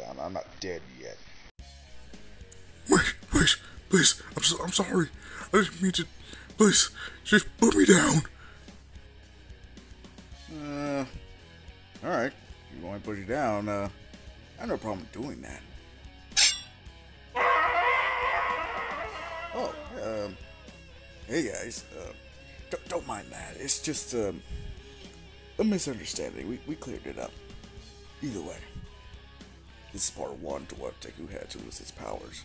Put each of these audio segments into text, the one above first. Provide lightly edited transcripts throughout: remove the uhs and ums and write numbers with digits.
down. I'm not dead yet. Please, I'm sorry. I didn't mean to. Please, just put me down. Alright. You want to put you down, I have no problem doing that. Oh, hey guys, don't mind that. It's just, a misunderstanding. We cleared it up. Either way, this is part 1 to what Deku had to lose his powers.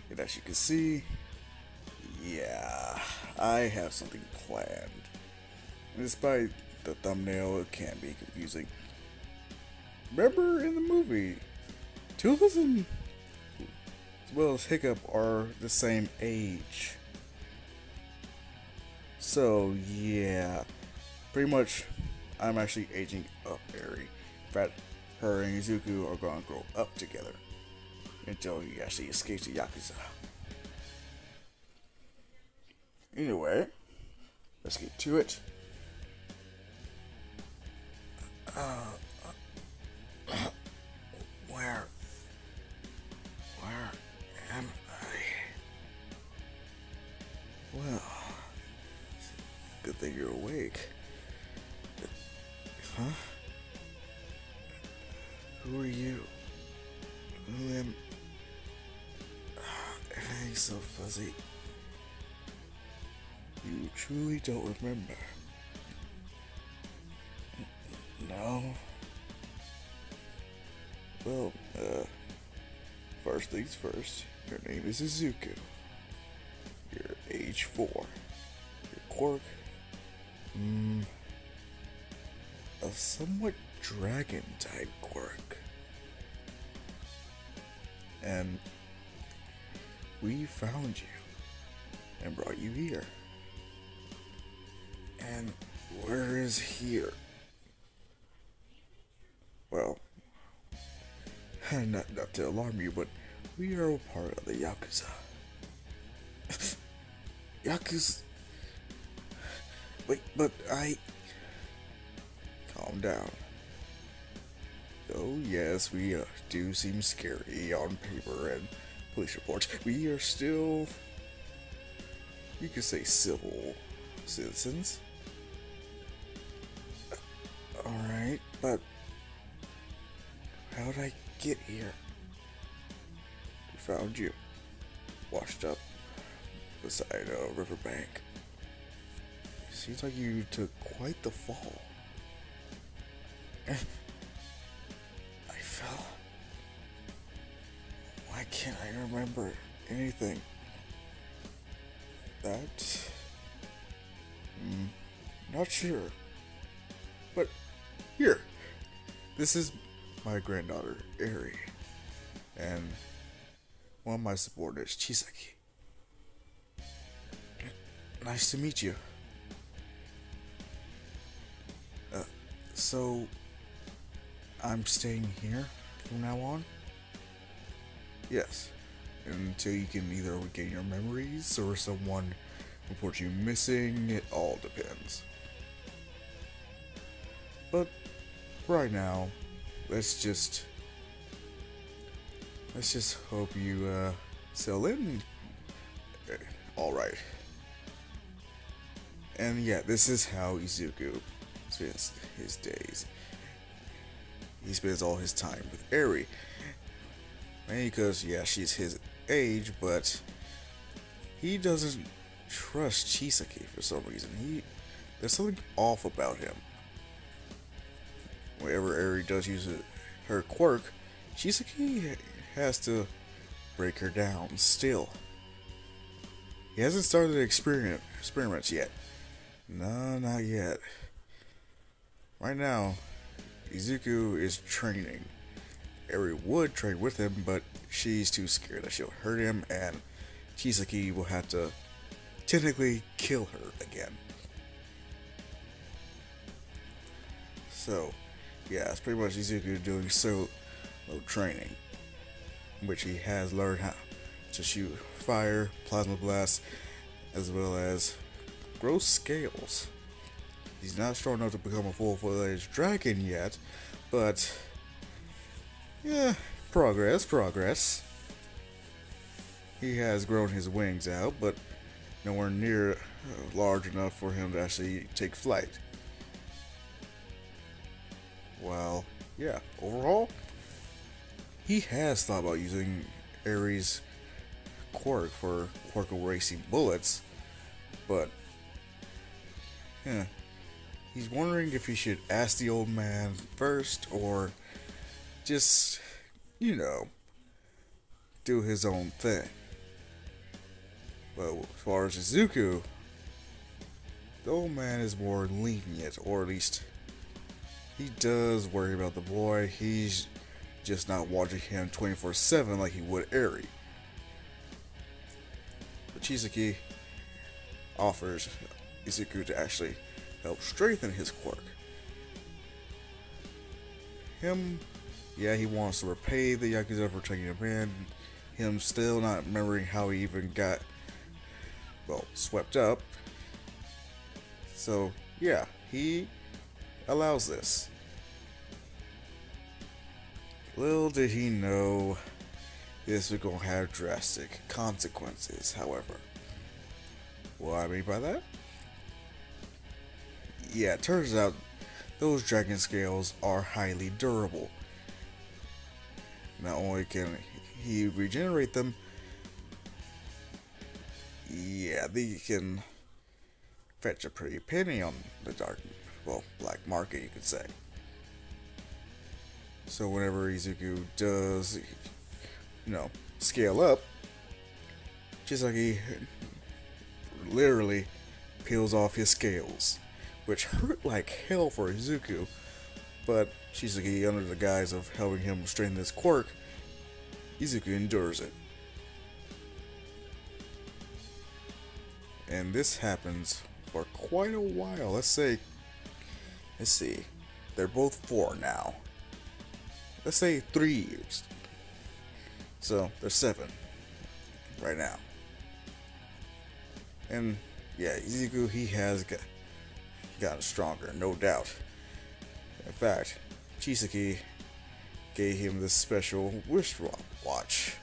And as you can see, yeah, I have something planned. And despite the thumbnail, it can be confusing. Remember in the movie, Toothless and as well as Hiccup are the same age. So yeah, pretty much I'm actually aging up Eri. In fact, her and Izuku are gonna grow up together until he actually escapes the Yakuza. Anyway, let's get to it. Where am I? Well, good thing you're awake. Huh? Who are you? Who am... Everything's so fuzzy. You truly don't remember? No? Well, first things first, your name is Izuku. You're age 4. Your quirk? A somewhat dragon-type quirk. And we found you and brought you here. And where is here? Well, not to alarm you, but we are a part of the Yakuza. Yakuza? Wait, but Calm down. Oh yes, we do seem scary on paper and police reports. We are still, you could say, civil citizens. Alright, but how did I get here? We found you, washed up beside a riverbank. Seems like you took quite the fall. I fell. Why can't I remember anything? That... not sure. But, here. This is my granddaughter, Eri. And one of my subordinates, Chisaki. Nice to meet you. So, I'm staying here from now on? Yes. Until you can either regain your memories or someone reports you missing, it all depends. But, right now, let's just hope you, settle in alright. And yeah, this is how Izuku spends his days. He spends all his time with Eri. Mainly because, yeah, she's his age, but he doesn't trust Chisaki for some reason. There's something off about him. Whenever Eri does use her quirk, Chisaki has to break her down still. He hasn't started the experiments yet. No, not yet. Right now, Izuku is training. Eri would train with him, but she's too scared that she'll hurt him, and Chisaki will have to technically kill her again. So, yeah, it's pretty much Izuku doing solo training, in which he has learned how to shoot fire, plasma blasts, as well as grow scales. He's not strong enough to become a full-fledged dragon yet, but yeah, Progress, progress. He has grown his wings out, but nowhere near large enough for him to actually take flight. Well, yeah, overall, he has thought about using Ares' quirk for quirk erasing bullets, but yeah, he's wondering if he should ask the old man first or just, you know, do his own thing. But as far as Izuku, the old man is more lenient, or at least he does worry about the boy. He's just not watching him 24/7 like he would Eri. But Chisaki offers Izuku to actually help strengthen his quirk. Yeah, he wants to repay the Yakuza for taking him in. Him still not remembering how he even got, well, swept up. So, yeah, he allows this. Little did he know this was going to have drastic consequences, however. What I mean by that? Yeah, it turns out those dragon scales are highly durable. Not only can he regenerate them, yeah, they can fetch a pretty penny on the black market, you could say. So whenever Izuku does, scale up, just like he literally peels off his scales, which hurt like hell for Izuku, but Chisaki, under the guise of helping him strengthen his quirk, Izuku endures it. And this happens for quite a while. Let's see, they're both 4 now. Let's say 3 years. So they're 7 right now. And yeah, Izuku, he has gotten stronger, no doubt. In fact, Chisaki gave him this special wristwatch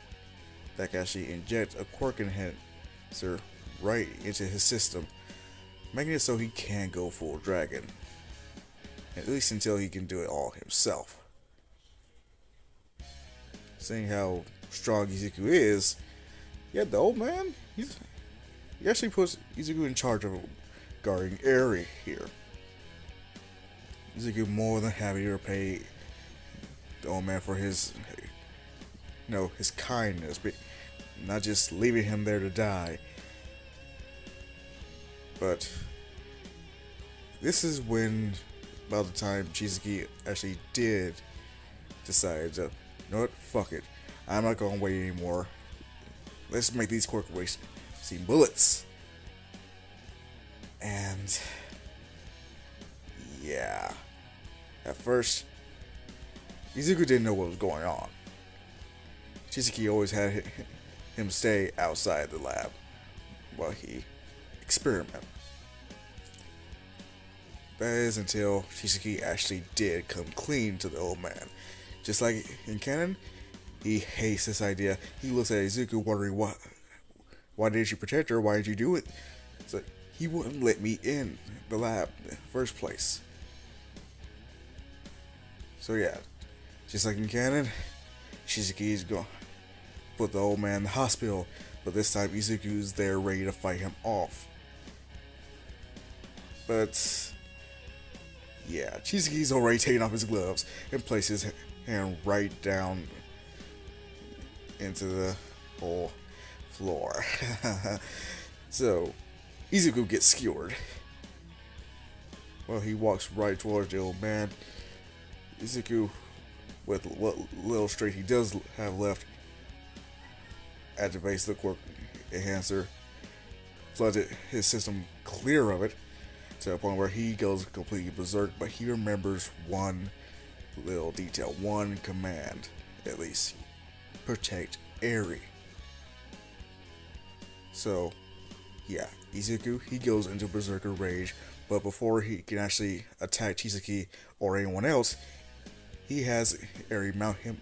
that can actually inject a quirk enhancer right into his system, making it so he can go full dragon. At least until he can do it all himself. Seeing how strong Izuku is, yeah, the old man, he actually puts Izuku in charge of guarding Eri here. Izuku more than happy to repay the old man for his kindness, but not just leaving him there to die. But this is when, about the time Chisaki actually did decide to, you know what, fuck it, I'm not gonna wait anymore. Let's make these quirk erasing bullets. And yeah, at first Izuku didn't know what was going on. Chisaki always had him stay outside the lab while he experimented. That is until Chisaki actually did come clean to the old man. Just like in canon, he hates this idea. He looks at Izuku wondering why did you protect her? Why did you do it? It's like, he wouldn't let me in the lab in the first place. So yeah, just like in canon, Chisaki is going to put the old man in the hospital, but this time Izuku's there ready to fight him off. But yeah, Chisaki's already taken off his gloves and placed his hand right down into the whole floor. So Izuku gets skewered. Well, he walks right towards the old man. Izuku, with what little strength he does have left, activates the quirk enhancer, floods his system clear of it, to the point where he goes completely berserk, but he remembers one little detail, one command, at least. Protect Eri. So, yeah, Izuku, he goes into berserker rage, but before he can actually attack Chisaki or anyone else, he has Eri mount him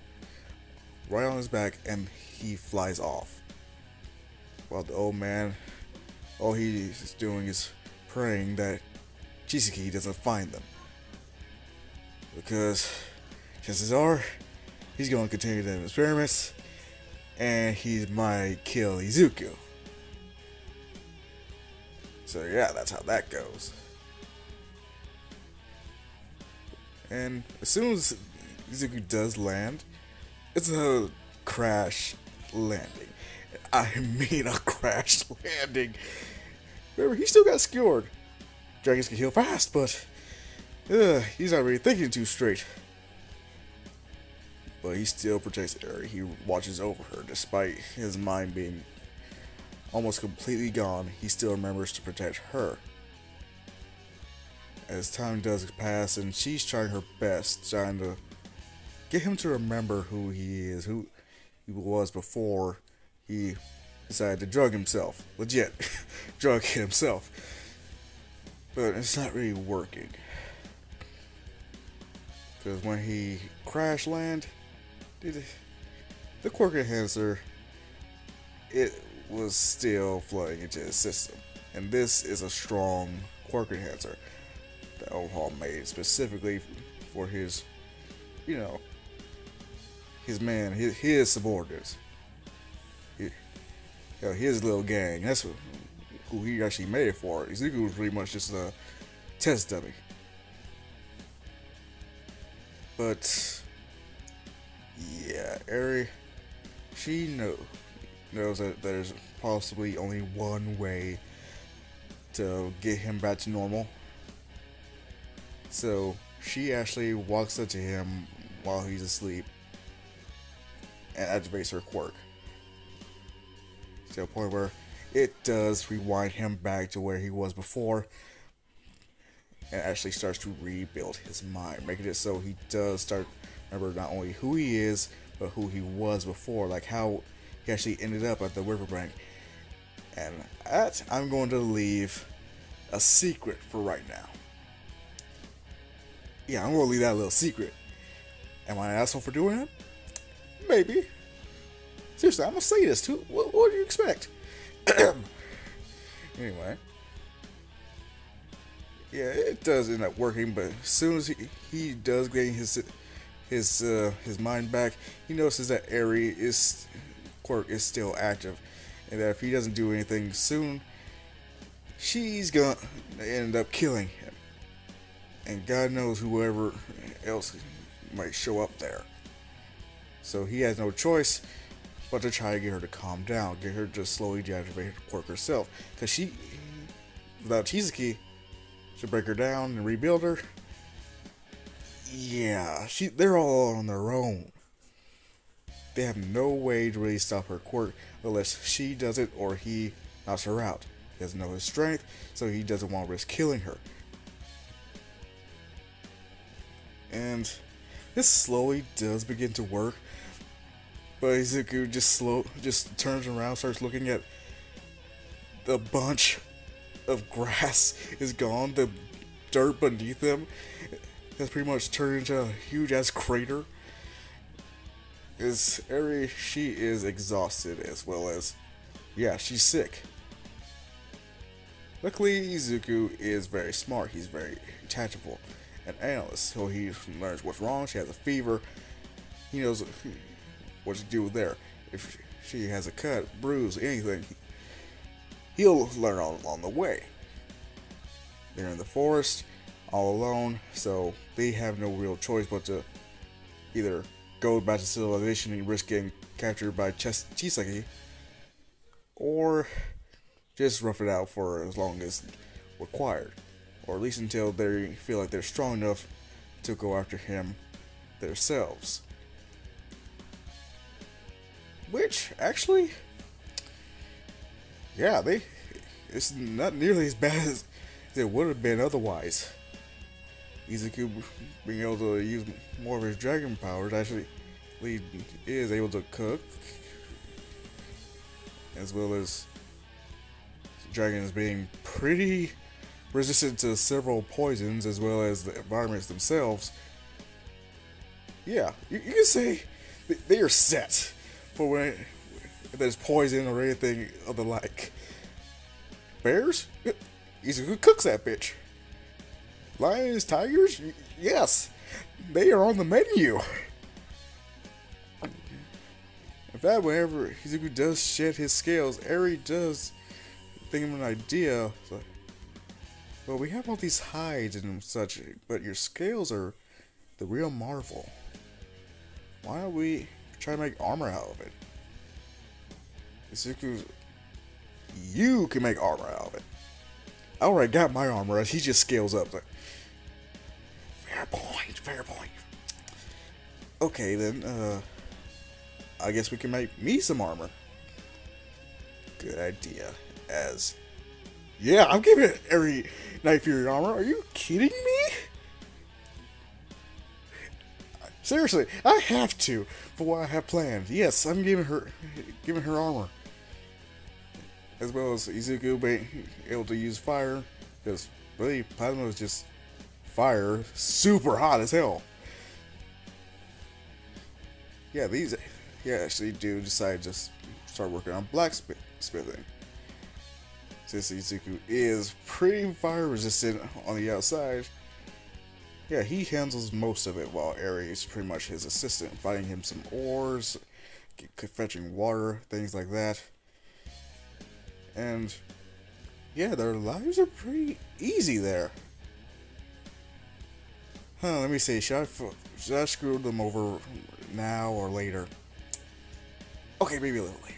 right on his back, and he flies off. While the old man, all he's doing is praying that Chisaki doesn't find them. Because chances are, he's going to continue the experiments, and he might kill Izuku. So yeah, that's how that goes. And as soon as Izuku does land, it's a crash landing. I mean a crash landing. Remember, he still got skewered. Dragons can heal fast, but he's not really thinking too straight. But he still protects Eri. He watches over her, despite his mind being almost completely gone. He still remembers to protect her. As time does pass, and she's trying her best, trying to get him to remember who he is, who he was before he decided to drug himself. Legit, drug himself. But it's not really working. Because when he crash land, the quirk enhancer, it was still flooding into his system. And this is a strong quirk enhancer that Overhaul made specifically for his, you know, his man, his subordinates. His little gang. That's who he actually made it for. Izuku was pretty much just a test dummy. But yeah, Eri, she knows that there's possibly only one way to get him back to normal. So she actually walks up to him while he's asleep and activates her quirk. To a point where it does rewind him back to where he was before and actually starts to rebuild his mind, making it so he does start remember not only who he is, but who he was before, like how he actually ended up at the riverbank. And that I'm going to leave a secret for right now. Yeah, I'm going to leave that a little secret. Am I an asshole for doing that? Maybe. Seriously, I'm going to say this too. What do you expect? Anyway. Yeah, it does end up working, but as soon as he does gain his mind back, he notices that Eri quirk is still active, and that if he doesn't do anything soon, she's gonna end up killing him. And God knows whoever else might show up there. So he has no choice but to try to get her to calm down, get her to slowly deactivate her quirk herself. Because she, without Chisaki, to break her down and rebuild her, yeah, they're all on their own. They have no way to really stop her quirk unless she does it or he knocks her out. He doesn't know his strength, so he doesn't want to risk killing her. And this slowly does begin to work, but Izuku just turns around, starts looking at the bunch of grass is gone, the dirt beneath them has pretty much turned into a huge ass crater. Eri, she is exhausted as well as, yeah, she's sick. Luckily, Izuku is very smart. He's very tactful, an analyst, so he learns what's wrong. She has a fever. He knows what to do there. If she has a cut, bruise, anything, he'll learn on the way. They're in the forest, all alone, so they have no real choice but to either go back to civilization and risk getting captured by Chisaki, or just rough it out for as long as required, or at least until they feel like they're strong enough to go after him themselves. Which, actually, yeah, it's not nearly as bad as it would have been otherwise. Izuku being able to use more of his dragon powers actually is able to cook, as well as dragons being pretty resistant to several poisons as well as the environments themselves. Yeah, you can say they are set for when if there's poison or anything of the like. Bears? Izuku cooks that bitch. Lions, tigers? Yes, they are on the menu. In fact, whenever Izuku does shed his scales, Eri does think of an idea. It's like, well, we have all these hides and such, but your scales are the real marvel. Why don't we try to make armor out of it? Izuku, you can make armor out of it. I already got my armor, as he just scales up. Like, fair point, fair point. Okay, then, I guess we can make me some armor. Good idea. As, yeah, I'm giving it every Night Fury armor. Are you kidding me? Seriously, I have to for what I have planned. Yes, I'm giving her armor, as well as Izuku being able to use fire, because really plasma is just fire, super hot as hell. Yeah, actually do decide to just start working on blacksmithing. Since Izuku is pretty fire resistant on the outside, yeah, he handles most of it while Eri is pretty much his assistant, finding him some ores, fetching water, things like that. And yeah, their lives are pretty easy there. Let me see, should I screw them over now or later? Okay, maybe a little later.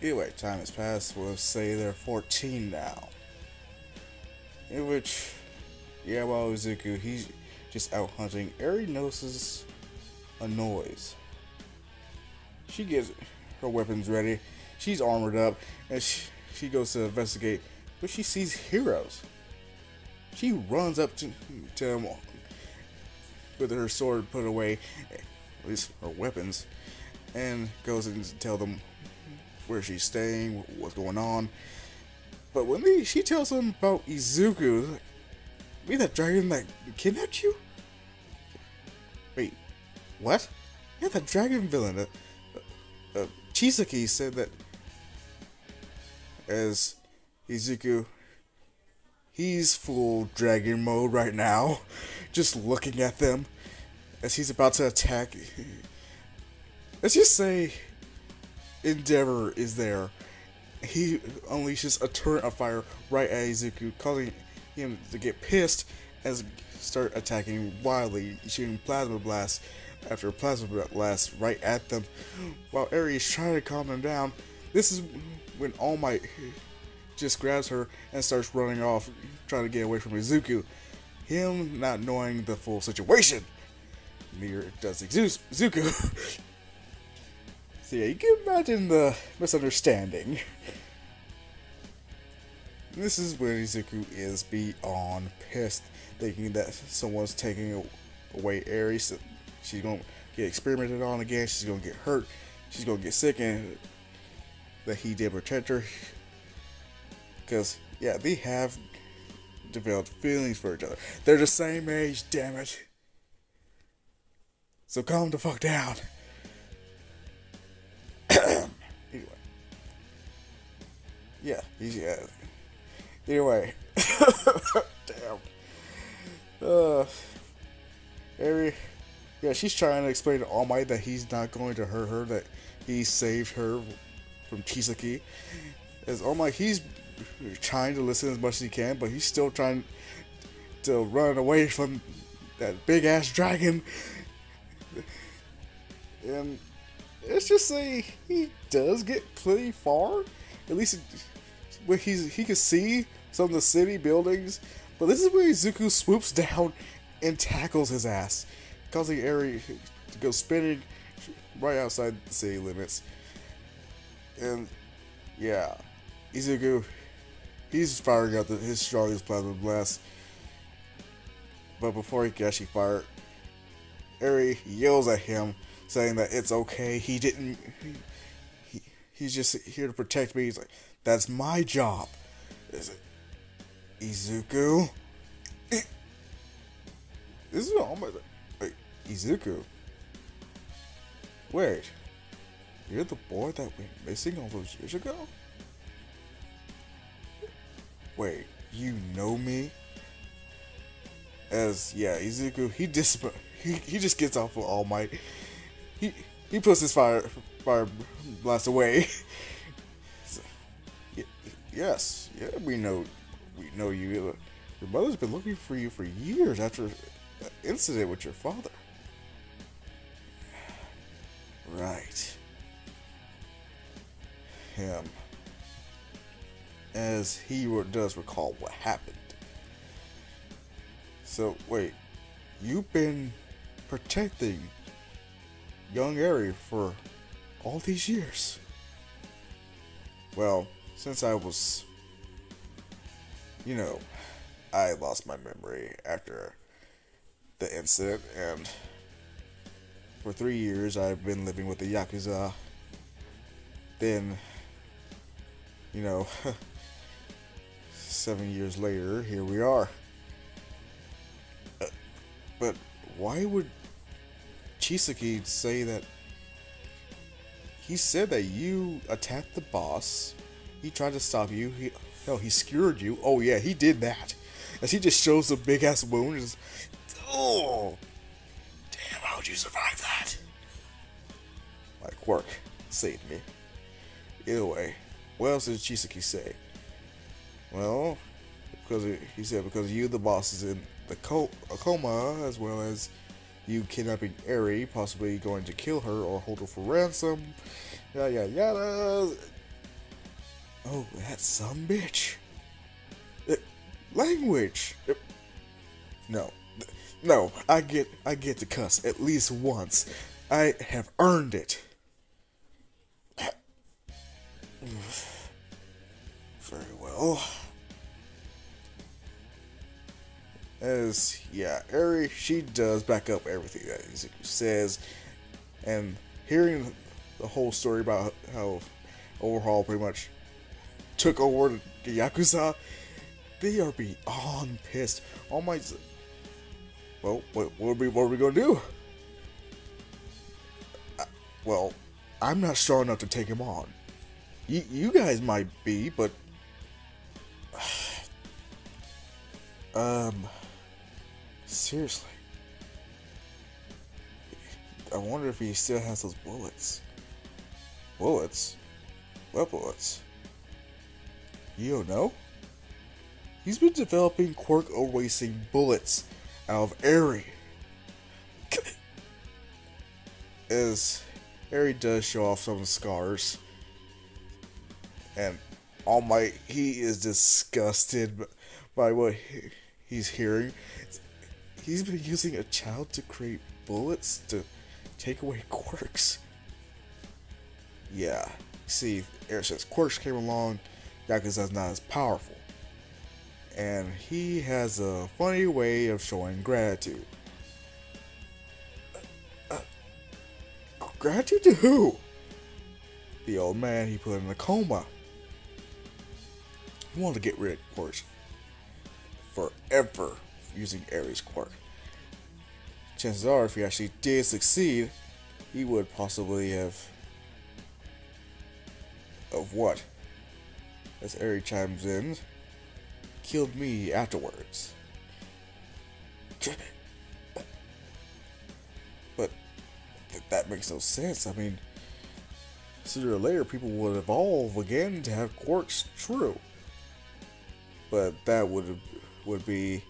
Anyway, time has passed. We'll say they're 14 now. In which, yeah, while Izuku, he's just out hunting, Eri notices a noise. She gets her weapons ready. She's armored up, and she goes to investigate, but she sees heroes. She runs up to them with her sword put away, at least her weapons, and goes and tells them where she's staying, what's going on. But when she tells them about Izuku, be that dragon that kidnapped you? Wait, what? Yeah, that dragon villain. Chisaki said that as Izuku, he's full dragon mode right now, just looking at them as he's about to attack. Let's just say Endeavor is there. He unleashes a torrent of fire right at Izuku, causing him to get pissed and start attacking wildly, shooting plasma blasts after plasma blast right at them, while Eri is trying to calm them down. This is when All Might just grabs her and starts running off, trying to get away from Izuku. Him not knowing the full situation. Neither does Izuku. So yeah, you can imagine the misunderstanding. This is when Izuku is beyond pissed, thinking that someone's taking away Eri. So she's gonna get experimented on again. She's gonna get hurt. She's gonna get sick, and that he did protect her. Because yeah, they have developed feelings for each other. They're the same age, damn it. So calm the fuck down. Anyway. Yeah, anyway. Damn. Eri, yeah, she's trying to explain to All Might that he's not going to hurt her, that he saved her from Chisaki. As All Might, he's trying to listen as much as he can, but he's still trying to run away from that big ass dragon. And let's just say he does get pretty far. At least where he can see some of the city buildings. But this is where Izuku swoops down and tackles his ass, causing Eri to go spinning right outside the city limits. And yeah, Izuku, he's firing out his strongest plasma blast. But before he can actually fire it, Eri yells at him, saying that it's okay. He's just here to protect me. He's like, that's my job. Is it Izuku? This is almost like Izuku. Wait, you're the boy that went missing all those years ago? Wait, you know me? As, yeah, Izuku, he just gets off of All Might. He puts his fire blast away. So, yes, yeah, we know you. Your mother's been looking for you for years after the incident with your father. Right. Him. As he does recall what happened. So, wait, you've been protecting young Eri for all these years? Well, since I was, I lost my memory after the incident, and for 3 years I've been living with the Yakuza. Then, 7 years later, here we are. But why would Chisaki say that? He said that you attacked the boss. He tried to stop you. He skewered you. Oh yeah, he did that. As he just shows a big ass wound. And oh, damn! How would you survive that? My quirk saved me. Either way, what else did Chisaki say? Well, because he said because you, the boss, is in the coma, as well as you kidnapping Eri, possibly going to kill her or hold her for ransom. Yada yada. Oh, that some bitch. Language. No. I get to cuss at least once. I have earned it. Very well. As, yeah, Eri, she does back up everything that Izuku says, and hearing the whole story about how Overhaul pretty much took over the Yakuza, they are beyond pissed. All Might, well, what are we gonna do? Well, I'm not strong enough to take him on. You guys might be, but seriously, I wonder if he still has those bullets. Bullets? What bullets? You don't know? He's been developing quirk erasing bullets out of Eri. As Eri does show off some scars, and All Might, he is disgusted by what he's hearing. He's been using a child to create bullets to take away quirks. Yeah, see, Eri says quirks came along, Yakuza's not as powerful. And he has a funny way of showing gratitude. Gratitude to who? The old man he put in a coma. He wanted to get rid of quirks forever using Eri's quirk. Chances are, if he actually did succeed, he would possibly have... Of what? As Eri chimes in, killed me afterwards. But that makes no sense. I mean, sooner or later people would evolve again to have quirks, true. But that would be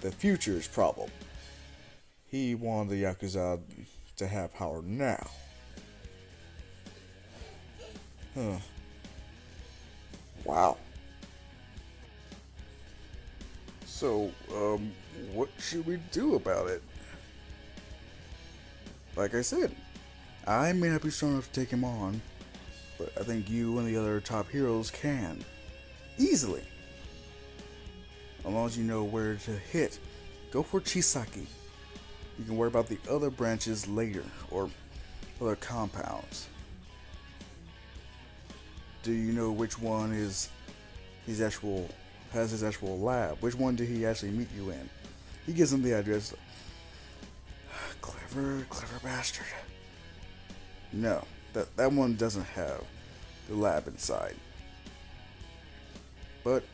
the future's problem. He wanted the Yakuza to have power now. Huh. Wow. So, what should we do about it? Like I said, I may not be strong enough to take him on, but I think you and the other top heroes can. Easily. As long as you know where to hit, go for Chisaki. You can worry about the other branches later, or other compounds. Do you know which one is has his actual lab? Which one did he actually meet you in? He gives him the address. Clever bastard. No, that one doesn't have the lab inside. But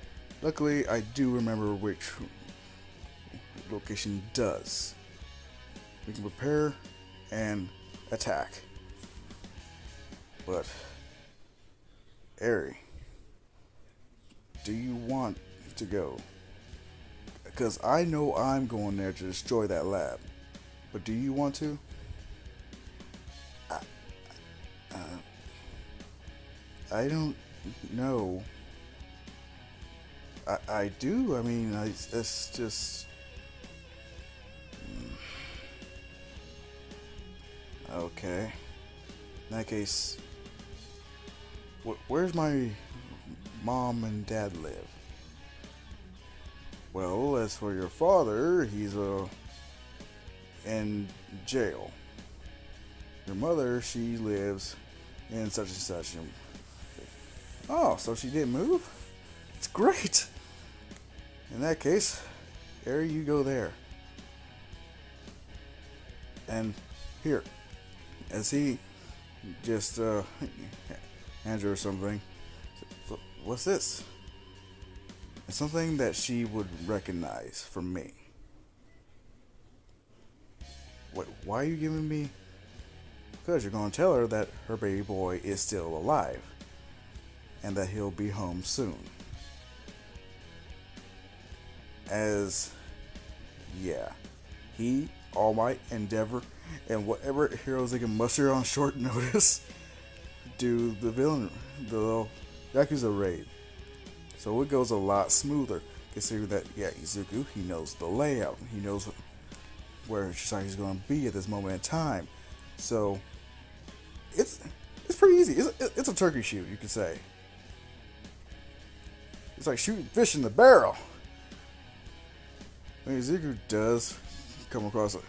luckily, I do remember which location does. We can prepare and attack. But, Eri, do you want to go? Because I know I'm going there to destroy that lab. But do you want to? I don't know. I do. I mean, it's just. Okay. In that case, where's my mom and dad live? Well, as for your father, he's in jail. Your mother, she lives in such and such. Oh, so she didn't move? It's great. In that case, Eri, you go there. And here, as he just hands her something. What's this? It's something that she would recognize from me. Why are you giving me? Because you're going to tell her that her baby boy is still alive. And that he'll be home soon. He, All Might, Endeavor, and whatever heroes they can muster on short notice do the little Yakuza raid. So it goes a lot smoother, considering that, Izuku, he knows the layout, he knows where Shisaki's going to be at this moment in time. So, it's pretty easy. It's a turkey shoot, you could say. It's like shooting fish in the barrel. When Izuku does come across it,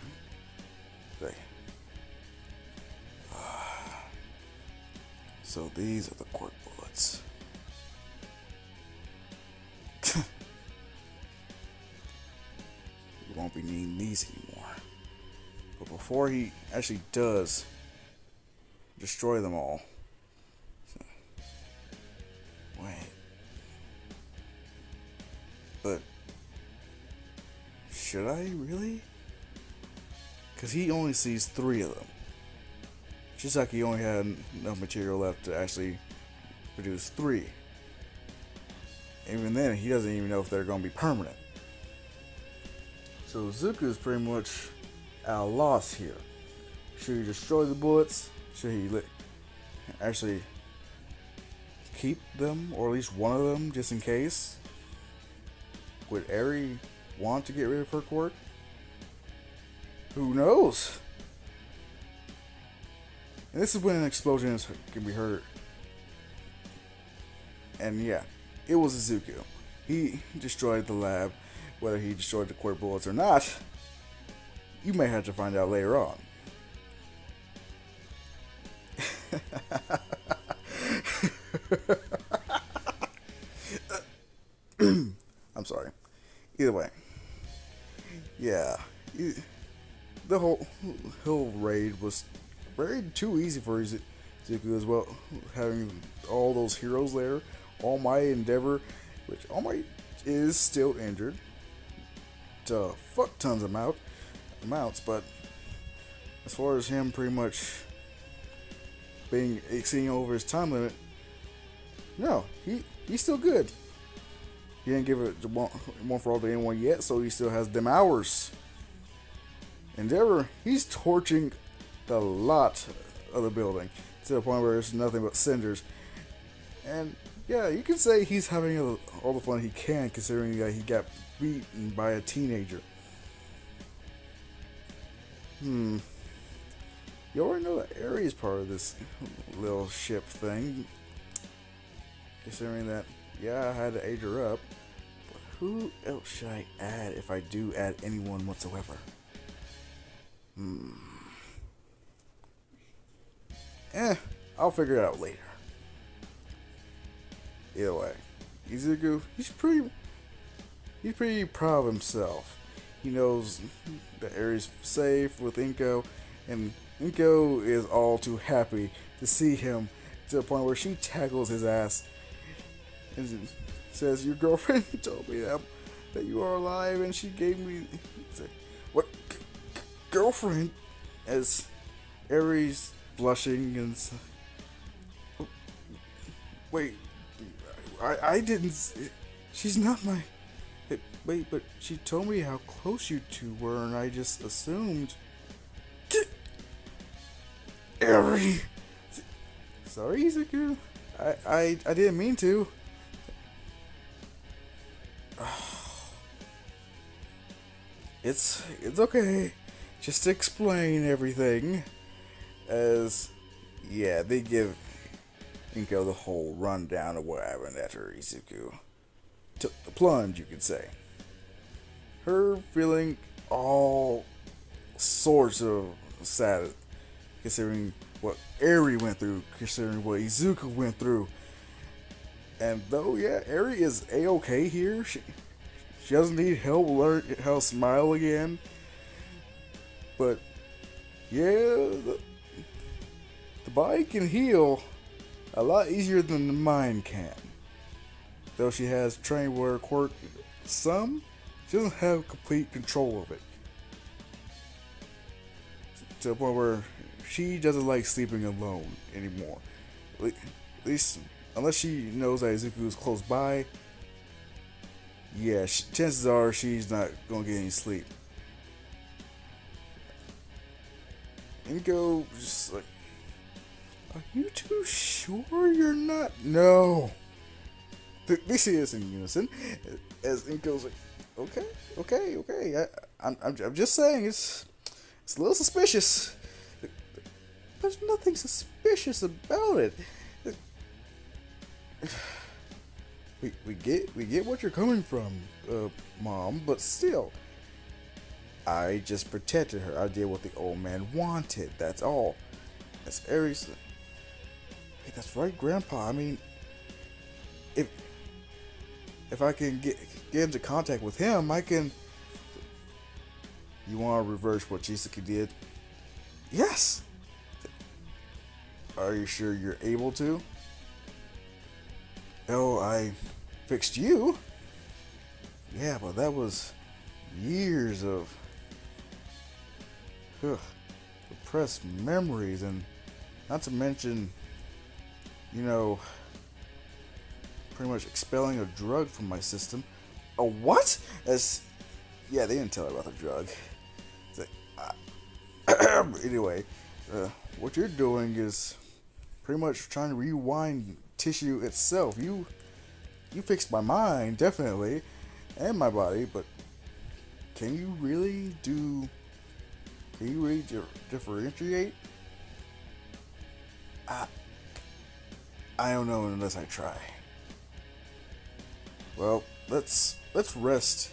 so these are the quirk bullets. We won't be needing these anymore. But before he actually does destroy them all, wait. But should I really? Because he only sees 3 of them. Shisaki only had enough material left to actually produce 3. Even then, he doesn't even know if they're going to be permanent. So Zuko is pretty much at a loss here. Should he destroy the bullets? Should he actually keep them, or at least one of them, just in case? Would Eri want to get rid of her quirk? Who knows? And this is when an explosion can be heard. And it was Izuku. He destroyed the lab. Whether he destroyed the quirk bullets or not, you may have to find out later on. I'm sorry. Either way. The whole raid was very too easy for Izuku as well, having all those heroes there. All Might, Endeavor, which All Might is still injured to fuck tons of amounts, but as far as him pretty much being exceeding over his time limit, no, he's still good. He didn't give it one for all to anyone yet, so he still has them hours. Endeavor, he's torching the lot of the building to the point where there's nothing but cinders. And you can say he's having all the fun he can, considering that he got beaten by a teenager. You already know that Eri is part of this little ship thing. Considering that, I had to age her up. But who else should I add if I do add anyone whatsoever? I'll figure it out later. Either way, Izuku, he's pretty proud of himself. He knows that Eri's safe with Inko, and Inko is all too happy to see him to the point where she tackles his ass and says, "Your girlfriend told me that you are alive, and she gave me what girlfriend?" As Aries blushing and wait, I didn't. She's not my. Wait, but she told me how close you two were, and I just assumed. Eri! Sorry, Izuku. I didn't mean to. It's okay. Just explain everything. As, yeah, they give Inko the whole rundown of what happened after Izuku took the plunge, you could say. Her feeling all sorts of sad, considering what Eri went through, considering what Izuku went through. And though, yeah, Eri is A-okay here, she doesn't need help learn how to smile again. But, yeah, the body can heal a lot easier than the mind can. Though she has trained with her quirk some, she doesn't have complete control of it. To the point where she doesn't like sleeping alone anymore. At least, unless she knows that Izuku is close by, yeah, chances are she's not gonna get any sleep. Inko just like, "Are you too sure you're not?" No. They see this in unison. As Inko's like, okay. I'm just saying it's a little suspicious. There's nothing suspicious about it. We get what you're coming from, Mom, but still, I just protected her. I did what the old man wanted. That's all. As Aries, hey, that's right, Grandpa. I mean, if I can get into contact with him, I can. You want to reverse what Chisaki did? Yes. Are you sure you're able to? Oh, I fixed you? Yeah, but that was years of repressed memories, and not to mention, pretty much expelling a drug from my system. A what? Yeah, they didn't tell her about the drug. Anyway, what you're doing is pretty much trying to rewind tissue itself. You fixed my mind, definitely, and my body, but can you really differentiate? I don't know unless I try. Well, let's rest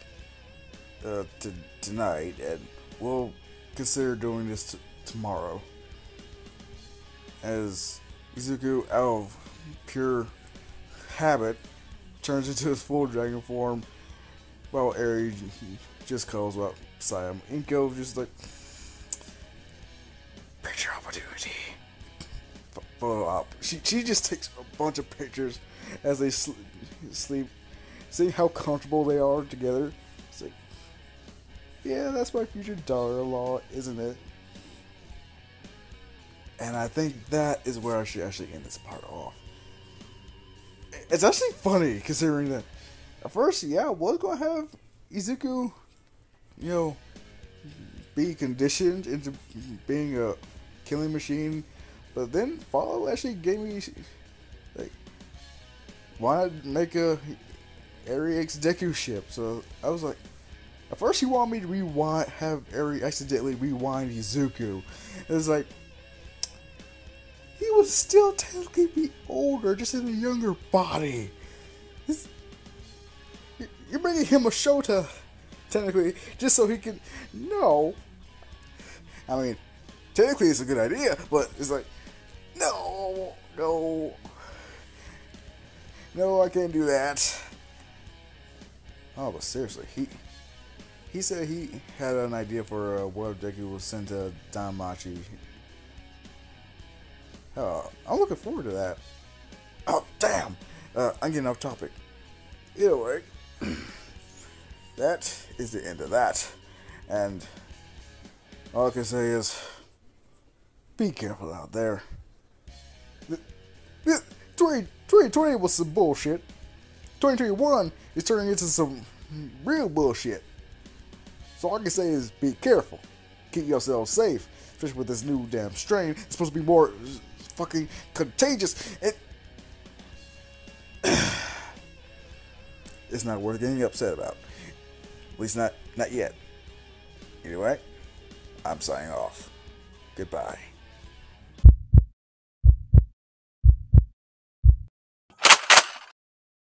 tonight, and we'll consider doing this tomorrow. As Izuku, out of pure habit, turns into his full dragon form, while Eri just calls up beside him. Inko just like, picture opportunity. Photo op. She just takes a bunch of pictures as they sleep, seeing how comfortable they are together. It's like, yeah, that's my future daughter-in-law, isn't it? And I think that is where I should actually end this part off. It's actually funny, considering that at first, yeah, I was going to have Izuku, be conditioned into being a killing machine, but then Follow actually gave me, like, why not make a Eri X Deku ship? So I was like, at first he wanted me to have Eri accidentally rewind Izuku. It was like, he would still technically be older, just in a younger body. You're bringing him a Shota, technically, just so he can. No. I mean, technically it's a good idea, but it's like, no, I can't do that. Oh, but seriously, he said he had an idea for what if Deku was sent to Danmachi I'm looking forward to that. Oh, damn! I'm getting off topic. Anyway, that is the end of that. And all I can say is, be careful out there. 2020 was some bullshit. 2021 is turning into some real bullshit. So all I can say is be careful. Keep yourself safe. Especially with this new damn strain. It's supposed to be more fucking contagious. It's not worth getting upset about. At least not yet. Anyway, I'm signing off. Goodbye.